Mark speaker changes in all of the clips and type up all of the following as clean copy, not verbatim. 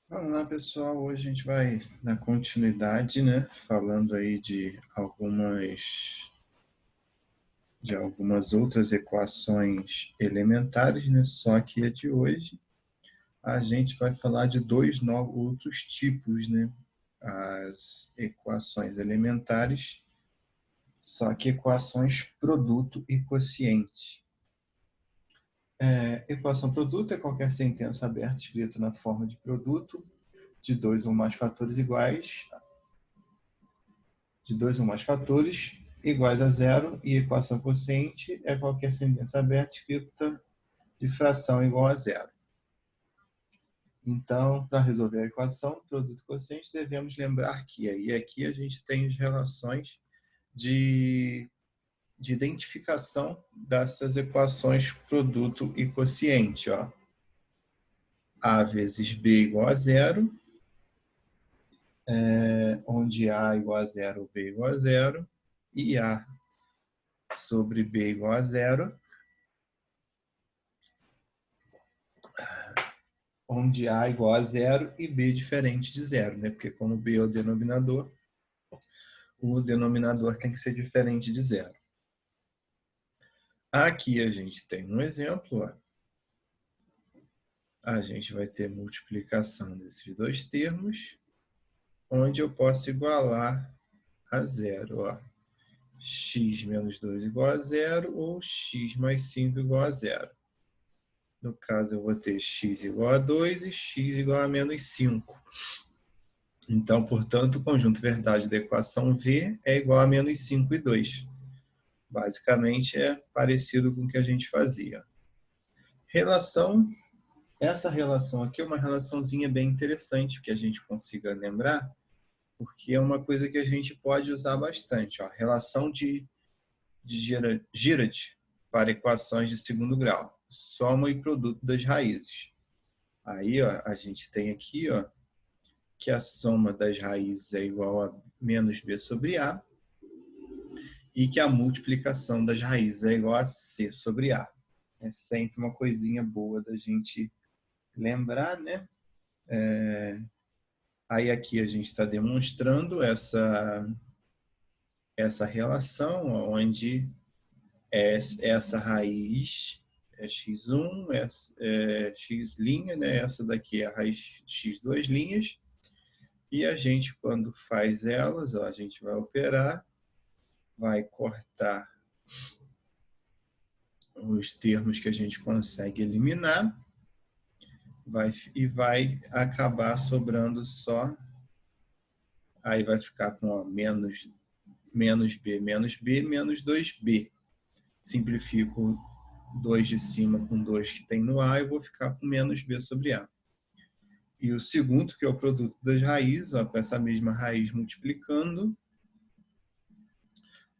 Speaker 1: Vamos lá, pessoal. Hoje a gente vai dar continuidade, né? Falando aí de algumas outras equações elementares, né? Só que a de hoje a gente vai falar de dois outros tipos, né? As equações elementares, só que equações produto e quociente. Equação produto é qualquer sentença aberta escrita na forma de produto de dois ou mais fatores iguais a zero, e equação quociente é qualquer sentença aberta escrita de fração igual a zero. Então, para resolver a equação produto quociente, devemos lembrar que aí aqui a gente tem as relações de identificação dessas equações produto e quociente. Ó. A vezes B igual a zero, onde A igual a zero, B igual a zero, e A sobre B igual a zero, onde A igual a zero e B diferente de zero, né? Porque como B é o denominador tem que ser diferente de zero. Aqui a gente tem um exemplo, ó. A gente vai ter multiplicação desses dois termos, onde eu posso igualar a zero, ó. X menos 2 igual a zero ou x mais 5 igual a zero. No caso, eu vou ter x igual a 2 e x igual a menos 5. Então, portanto, o conjunto verdade da equação V é igual a menos 5 e 2. Basicamente, é parecido com o que a gente fazia. Essa relação aqui é uma relaçãozinha bem interessante que a gente consiga lembrar, porque é uma coisa que a gente pode usar bastante. Ó, relação de Girard para equações de segundo grau. Soma e produto das raízes. Aí ó, a gente tem aqui ó, que a soma das raízes é igual a menos b sobre a, e que a multiplicação das raízes é igual a c sobre a. É sempre uma coisinha boa da gente lembrar, né? Aí aqui a gente está demonstrando essa relação, onde essa raiz é x1, é x', né? Essa daqui é a raiz x duas linhas, e a gente, quando faz elas, ó, a gente vai operar, vai cortar os termos que a gente consegue eliminar, vai acabar sobrando só, aí vai ficar com ó, menos b, menos 2b. Simplifico 2 de cima com 2 que tem no A, e vou ficar com menos b sobre A. E o segundo, que é o produto das raízes, ó, com essa mesma raiz multiplicando.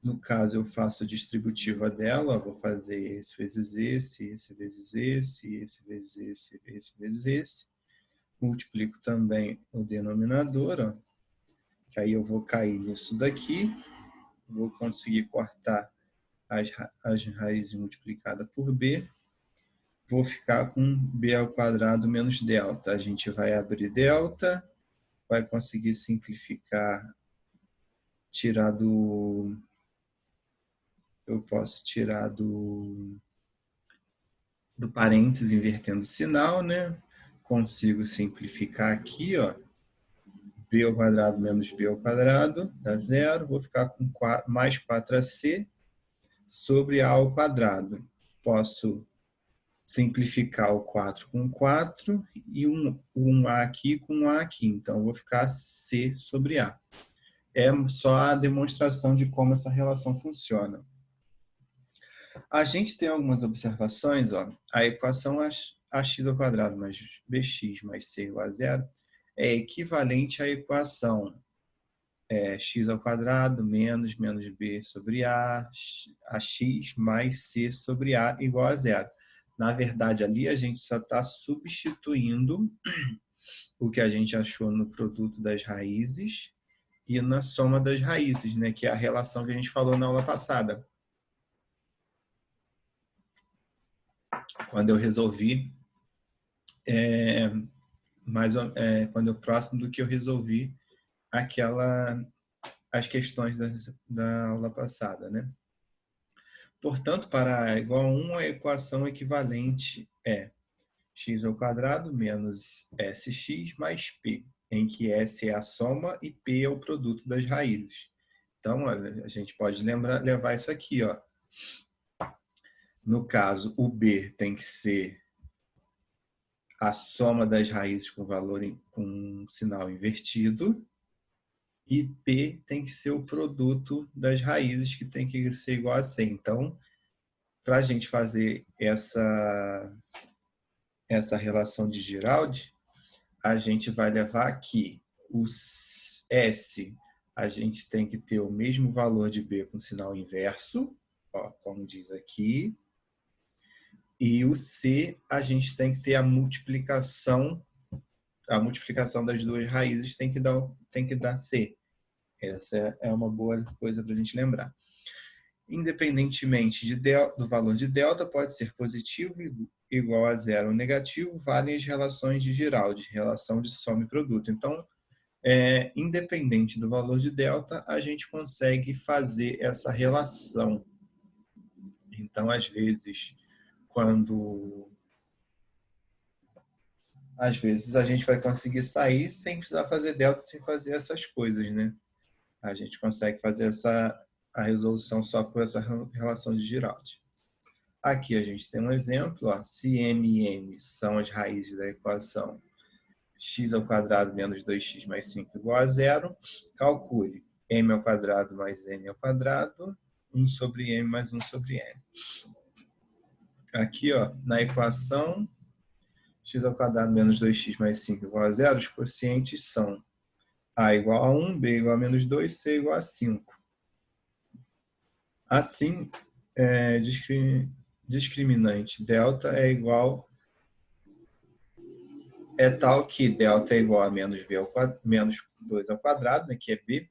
Speaker 1: No caso, eu faço a distributiva dela, ó, vou fazer esse vezes esse vezes esse vezes esse vezes esse. Multiplico também o denominador, ó, que aí eu vou cair nisso daqui, vou conseguir cortar as raízes multiplicadas por b, vou ficar com b ao quadrado menos delta. A gente vai abrir delta, vai conseguir simplificar, tirar do... Eu posso tirar do parênteses invertendo o sinal, né? Consigo simplificar aqui, ó, b ao quadrado menos b ao quadrado, dá zero. Vou ficar com mais 4ac sobre a ao quadrado. Posso simplificar o 4 com 4 e um A aqui com um A aqui. Então, vou ficar C sobre A. É só a demonstração de como essa relação funciona. A gente tem algumas observações. Ó. A equação ax ao quadrado mais bx mais c igual a zero é equivalente à equação x ao quadrado menos b sobre ax mais c sobre a igual a zero. Na verdade, ali a gente só está substituindo o que a gente achou no produto das raízes e na soma das raízes, né, que é a relação que a gente falou na aula passada. Quando eu resolvi quando eu próximo do que eu resolvi as questões da aula passada, né? Portanto, para A igual a 1, a equação equivalente é x² menos sx mais p, em que s é a soma e p é o produto das raízes. Então, olha, a gente pode levar isso aqui, ó. No caso, o b tem que ser a soma das raízes com valor com sinal invertido, e p tem que ser o produto das raízes, que tem que ser igual a 100. Então, para a gente fazer essa relação de Giraldi, a gente vai levar aqui o S, a gente tem que ter o mesmo valor de B com sinal inverso, ó, como diz aqui, e o C, a gente tem que ter a multiplicação das duas raízes tem que dar C. Essa é uma boa coisa para a gente lembrar. Independentemente do valor de delta, pode ser positivo, igual a zero ou negativo, valem as relações de Giraldi, relação de soma e produto. Então, independente do valor de delta, a gente consegue fazer essa relação. Então, às vezes a gente vai conseguir sair sem precisar fazer delta, sem fazer essas coisas, né? A gente consegue fazer a resolução só por essa relação de Giraldi. Aqui a gente tem um exemplo, ó, se m e n são as raízes da equação x² menos 2x mais 5 igual a zero, calcule m² mais n², 1 sobre m mais 1 sobre n. Aqui, ó, na equação x² menos 2x mais 5 igual a zero, os quocientes são a igual a 1, b igual a menos 2, c igual a 5. Assim, discriminante delta é tal que delta é igual a menos 2 ao quadrado, né, que é b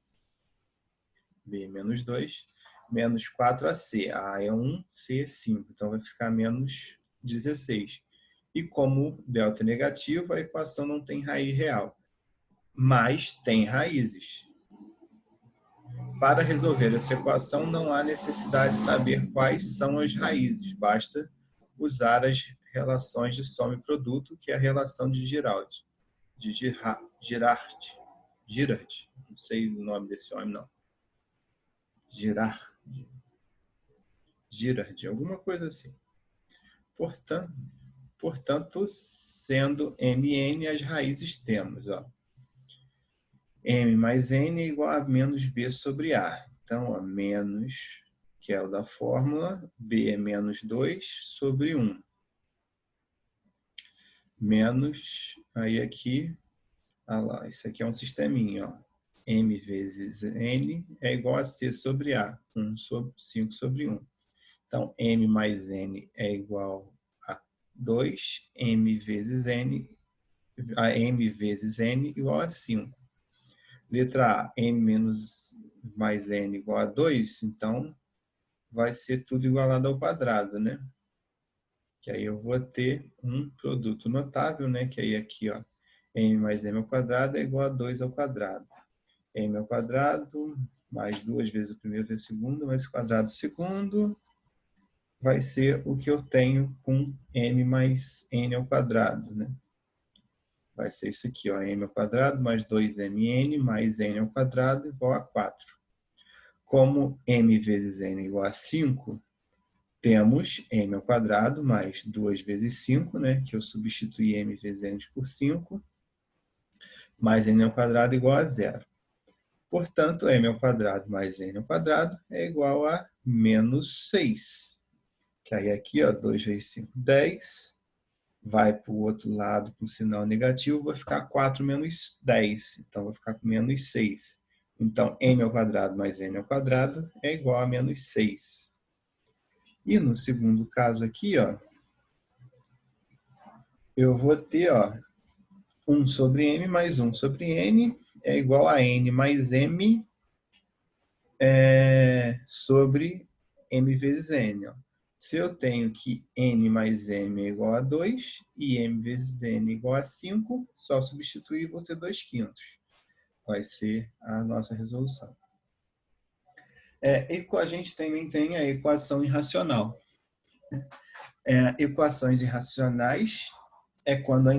Speaker 1: menos 2, menos 4ac. A é 1, c é 5, então vai ficar menos 16. E como delta é negativo, a equação não tem raiz real, mas tem raízes. Para resolver essa equação, não há necessidade de saber quais são as raízes, basta usar as relações de soma e produto, que é a relação de Giraldi, de Girard, não sei o nome desse homem, não. Girard, alguma coisa assim. Portanto, sendo m e n, as raízes temos, ó, m mais n é igual a menos b sobre a. Então, ó, menos, que é o da fórmula, b é menos 2 sobre 1. Menos, aí aqui, lá, isso aqui é um sisteminha, ó. M vezes n é igual a c sobre a, 5 sobre 1. Então, m mais n é igual a 2, m vezes n igual a 5. Letra A, m menos mais n igual a 2, então vai ser tudo igualado ao quadrado, né? Que aí eu vou ter um produto notável, né? Que aí aqui, ó, m mais m ao quadrado é igual a 2 ao quadrado. M ao quadrado mais 2 vezes o primeiro vezes o segundo, mais o quadrado do segundo, vai ser o que eu tenho com m mais n ao quadrado, né? Vai ser isso aqui, ó, m ao quadrado mais 2mn mais n ao quadrado igual a 4. Como m vezes n é igual a 5, temos m ao quadrado mais 2 vezes 5, né, que eu substituí m vezes n por 5, mais n ao quadrado igual a 0. Portanto, m ao quadrado mais n ao quadrado é igual a menos 6. Que aí aqui, ó, 2 vezes 5, 10. Vai para o outro lado com sinal negativo, vai ficar 4 menos 10. Então, vai ficar com menos 6. Então, m ao quadrado mais n ao quadrado é igual a menos 6. E no segundo caso aqui, ó, eu vou ter, ó, 1 sobre m mais 1 sobre n é igual a n mais m sobre m vezes n. Ó. Se eu tenho que n mais m é igual a 2 e m vezes n é igual a 5, só substituir e vou ter 2/5. Vai ser a nossa resolução. A gente também tem a equação irracional. Equações irracionais é quando a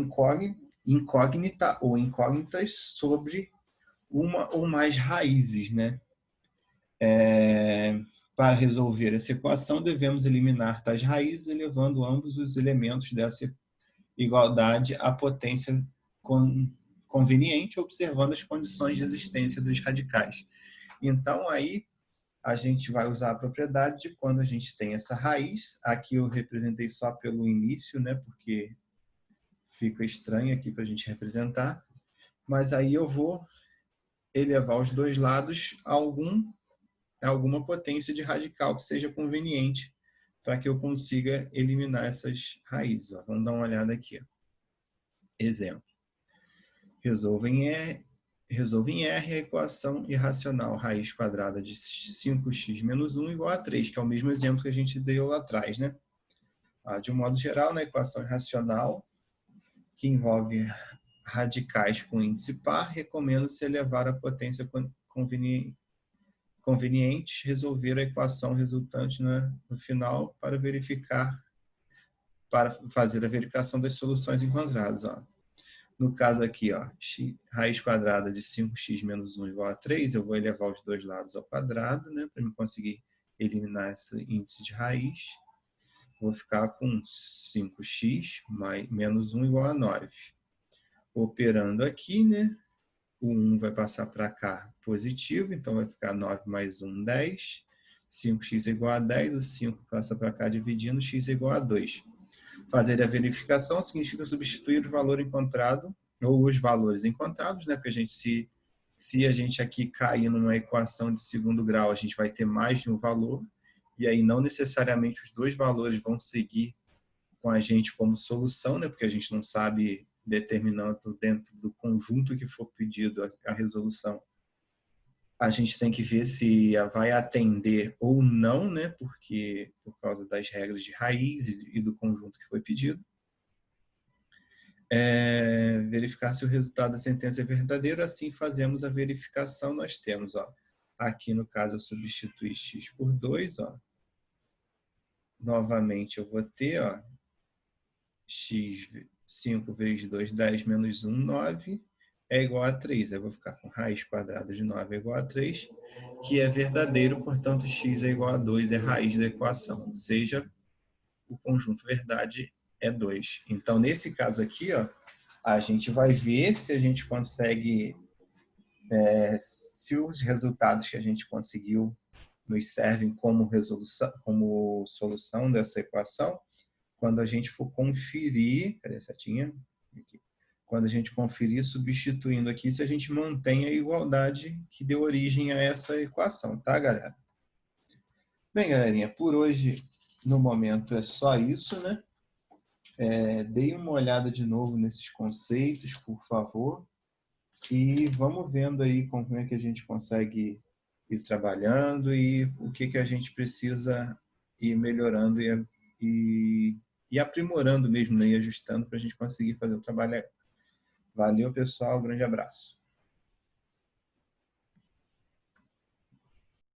Speaker 1: incógnita ou incógnitas sobre uma ou mais raízes, né? Para resolver essa equação, devemos eliminar tais raízes, elevando ambos os elementos dessa igualdade à potência conveniente, observando as condições de existência dos radicais. Então, aí, a gente vai usar a propriedade de quando a gente tem essa raiz. Aqui eu representei só pelo início, né? Porque fica estranho aqui para a gente representar. Mas aí eu vou elevar os dois lados a alguma potência de radical que seja conveniente para que eu consiga eliminar essas raízes. Ó, vamos dar uma olhada aqui. Ó. Exemplo. Resolva em R a equação irracional raiz quadrada de 5x menos 1 igual a 3, que é o mesmo exemplo que a gente deu lá atrás, né? De um modo geral, na equação irracional, que envolve radicais com índice par, recomendo-se elevar a potência conveniente, resolver a equação resultante no final para fazer a verificação das soluções encontradas. Ó. No caso aqui, ó, raiz quadrada de 5x menos 1 igual a 3, eu vou elevar os dois lados ao quadrado, né, para eu conseguir eliminar esse índice de raiz. Vou ficar com 5x menos 1 igual a 9. Operando aqui, né, o 1 vai passar para cá positivo, então vai ficar 9 mais 1, 10. 5x é igual a 10, o 5 passa para cá dividindo, x é igual a 2. Fazer a verificação significa substituir o valor encontrado, ou os valores encontrados, né? Porque se a gente aqui cair numa equação de segundo grau, a gente vai ter mais de um valor, e aí não necessariamente os dois valores vão seguir com a gente como solução, né? Porque a gente não sabe determinando dentro do conjunto que for pedido a resolução. A gente tem que ver se vai atender ou não, né? Porque por causa das regras de raiz e do conjunto que foi pedido. Verificar se o resultado da sentença é verdadeiro. Assim fazemos a verificação. Nós temos, ó, aqui no caso eu substituí x por 2, ó. Novamente eu vou ter, ó, x 5 vezes 2, 10 menos 1, 9. É igual a 3. Eu vou ficar com raiz quadrada de 9 é igual a 3, que é verdadeiro, portanto, x é igual a 2, é raiz da equação. Ou seja, o conjunto verdade é 2. Então, nesse caso aqui, ó, a gente vai ver se a gente consegue, se os resultados que a gente conseguiu nos servem como solução dessa equação, quando a gente for conferir, cadê a setinha? Aqui. Quando a gente conferir substituindo aqui, se a gente mantém a igualdade que deu origem a essa equação, tá, galera? Bem, galerinha, por hoje, no momento, é só isso, né? Dei uma olhada de novo nesses conceitos, por favor, e vamos vendo aí como é que a gente consegue ir trabalhando e o que a gente precisa ir melhorando e aprimorando mesmo, né? E ajustando para a gente conseguir fazer o trabalho. Valeu, pessoal. Grande abraço.